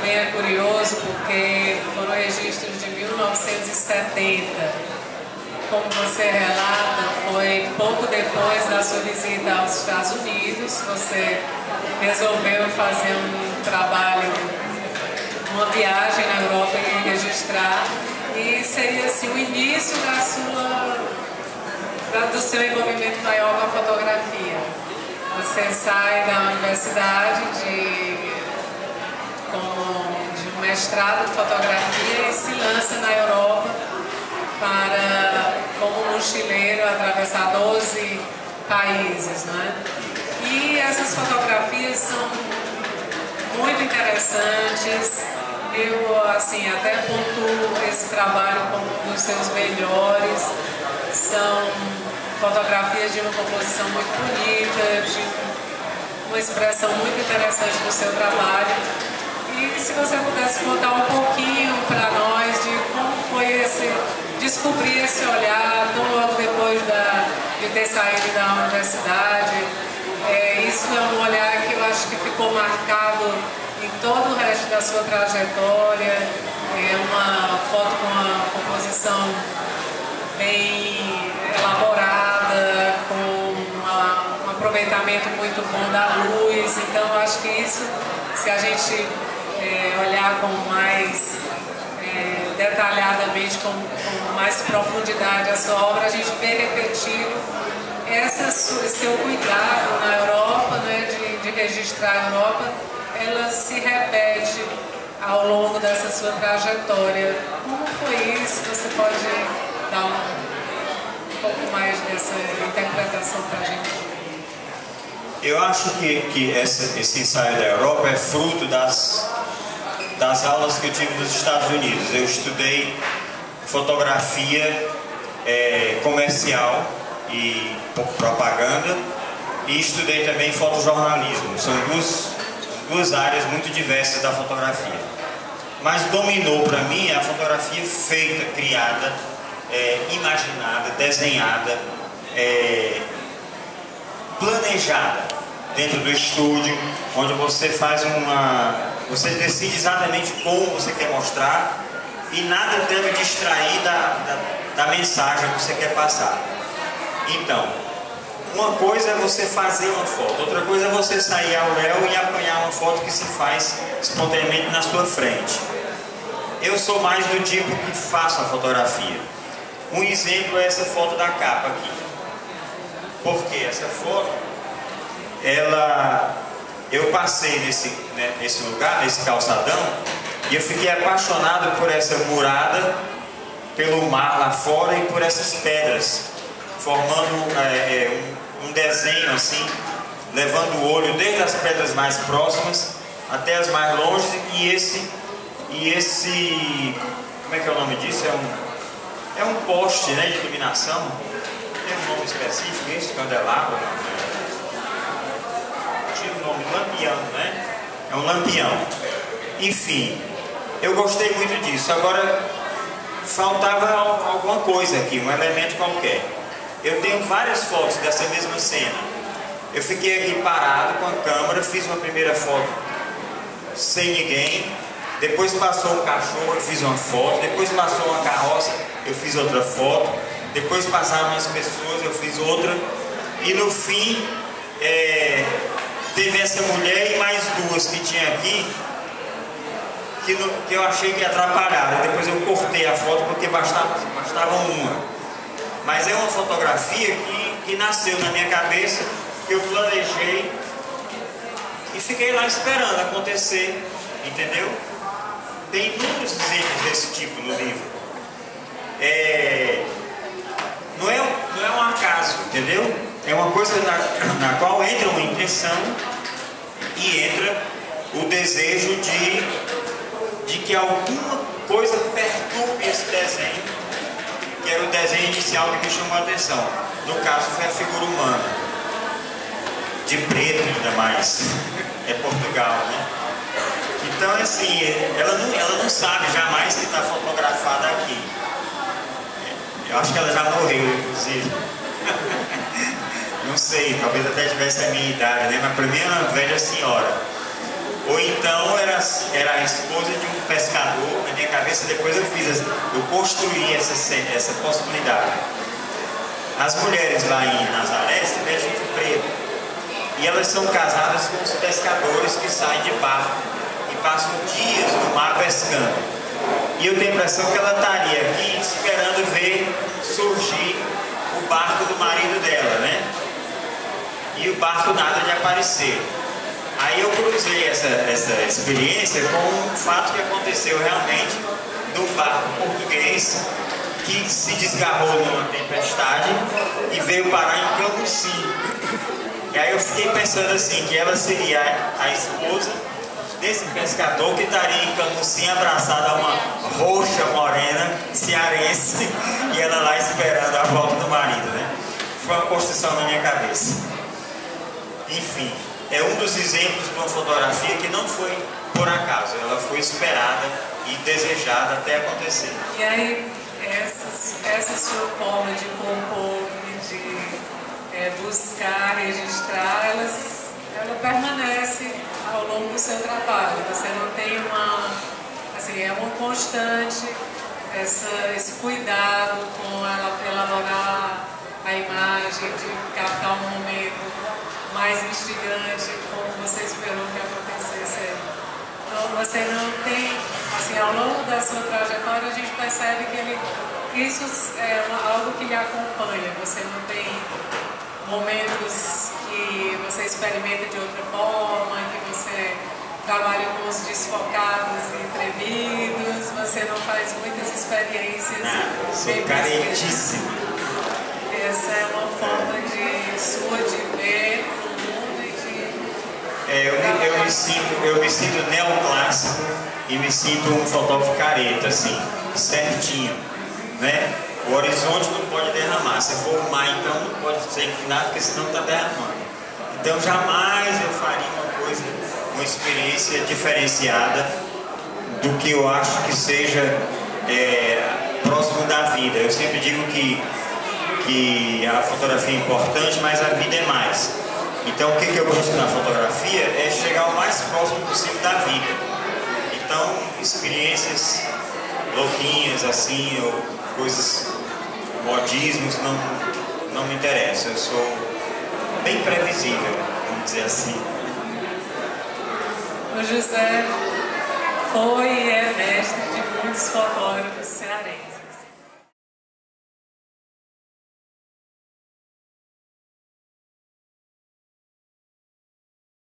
também é curioso porque foram registros de 1970. Como você relata, foi pouco depois da sua visita aos Estados Unidos, você resolveu fazer um trabalho, uma viagem na Europa e registrar, e seria assim o início do seu envolvimento maior com a fotografia. Você sai da universidade de um mestrado de fotografia e se lança na Europa como mochileiro, atravessar 12 países, né? E essas fotografias são muito interessantes. Eu, assim, até pontuo esse trabalho como um dos seus melhores. São fotografias de uma composição muito bonita, de uma expressão muito interessante do seu trabalho. E se você pudesse contar um pouquinho para nós de como foi descobrir esse olhar tão logo depois de ter saído da universidade. Isso é um olhar que eu acho que ficou marcado em todo o resto da sua trajetória. É uma foto com uma composição bem elaborada, com um aproveitamento muito bom da luz. Então eu acho que isso, se a gente olhar com mais detalhadamente, com mais profundidade a sua obra, a gente vê repetido seu cuidado na Europa, né, de registrar a Europa. Ela se repete ao longo dessa sua trajetória. Como foi isso? Você pode dar um pouco mais dessa interpretação para a gente? Eu acho que esse ensaio da Europa é fruto das aulas que eu tive nos Estados Unidos. Eu estudei fotografia comercial e propaganda, e estudei também fotojornalismo. São duas áreas muito diversas da fotografia. Mas dominou para mim a fotografia feita, criada, imaginada, desenhada, planejada dentro do estúdio, onde você você decide exatamente como você quer mostrar e nada deve distrair da mensagem que você quer passar. Então, uma coisa é você fazer uma foto, outra coisa é você sair ao léu e apanhar uma foto que se faz espontaneamente na sua frente. Eu sou mais do tipo que faço a fotografia. Um exemplo é essa foto da capa aqui. Porque essa foto, eu passei nesse lugar, nesse calçadão, e eu fiquei apaixonado por essa murada, pelo mar lá fora e por essas pedras, formando um desenho assim, levando o olho desde as pedras mais próximas até as mais longe, e esse como é que é o nome disso? É um poste, né, de iluminação. Tem um nome específico, isso, candelabro. Tinha o nome lampião, né? É um lampião. Enfim, eu gostei muito disso. Agora, faltava alguma coisa aqui, um elemento qualquer. Eu tenho várias fotos dessa mesma cena. Eu fiquei aqui parado com a câmera, fiz uma primeira foto sem ninguém. Depois passou um cachorro, eu fiz uma foto. Depois passou uma carroça, eu fiz outra foto. Depois passaram umas pessoas, eu fiz outra. E no fim, teve essa mulher e mais duas que tinha aqui, que eu achei que atrapalharam. Depois eu cortei a foto porque bastava uma. Mas é uma fotografia que nasceu na minha cabeça, que eu planejei e fiquei lá esperando acontecer, entendeu? Tem inúmeros exemplos desse tipo no livro. Não é um acaso, entendeu? É uma coisa na qual entra uma intenção e entra o desejo de que alguma coisa perturbe esse desenho, que era o desenho inicial que me chamou a atenção. No caso foi a figura humana, de preto ainda mais. É Portugal, né? Então, assim, ela não sabe jamais que está fotografada aqui. Eu acho que ela já morreu, inclusive. Não sei, talvez até tivesse a minha idade, né? Mas para mim é uma velha senhora. Ou então era era a esposa de um pescador. Na minha cabeça, depois eu construí essa possibilidade. As mulheres lá em Nazaré se vestem de preto. E elas são casadas com os pescadores que saem de barco e passam dias no mar pescando. E eu tenho a impressão que ela estaria aqui esperando ver surgir o barco do marido dela, né? E o barco nada de aparecer. Aí eu cruzei essa experiência com um fato que aconteceu realmente do barco português que se desgarrou numa tempestade e veio parar em Camusim. E aí eu fiquei pensando assim, que ela seria a esposa desse pescador que estaria em Camusim abraçada a uma roxa morena cearense e ela lá esperando a volta do marido, né? Foi uma construção na minha cabeça. Enfim, é um dos exemplos de uma fotografia que não foi por acaso, ela foi esperada e desejada até acontecer. E aí, essa sua forma de compor e de buscar, registrar, ela permanece ao longo do seu trabalho. Você não tem é uma constante esse cuidado com elaborar a imagem, de captar um momento mais instigante, como você esperou que acontecesse. Então você não tem, ao longo da sua trajetória a gente percebe que isso é algo que lhe acompanha. Você não tem momentos que você experimenta de outra forma, que você trabalha com os desfocados e tremidos, você não faz muitas experiências. Sou caretíssimo. Essa é uma forma sua de ver o mundo e de... eu me sinto neoclássico e me sinto um fotógrafo careta, assim, certinho, né? O horizonte não pode derramar. Se for o mar, então não pode ser inclinado, porque senão está derramando. Então jamais eu faria uma experiência diferenciada do que eu acho que seja próximo da vida. Eu sempre digo que a fotografia é importante, mas a vida é mais. Então o que eu busco na fotografia é chegar o mais próximo possível da vida. Então experiências louquinhas assim, ou coisas, modismos, não me interessam. Eu sou bem previsível, vamos dizer assim. O José foi e é mestre de muitos fotógrafos cearenses.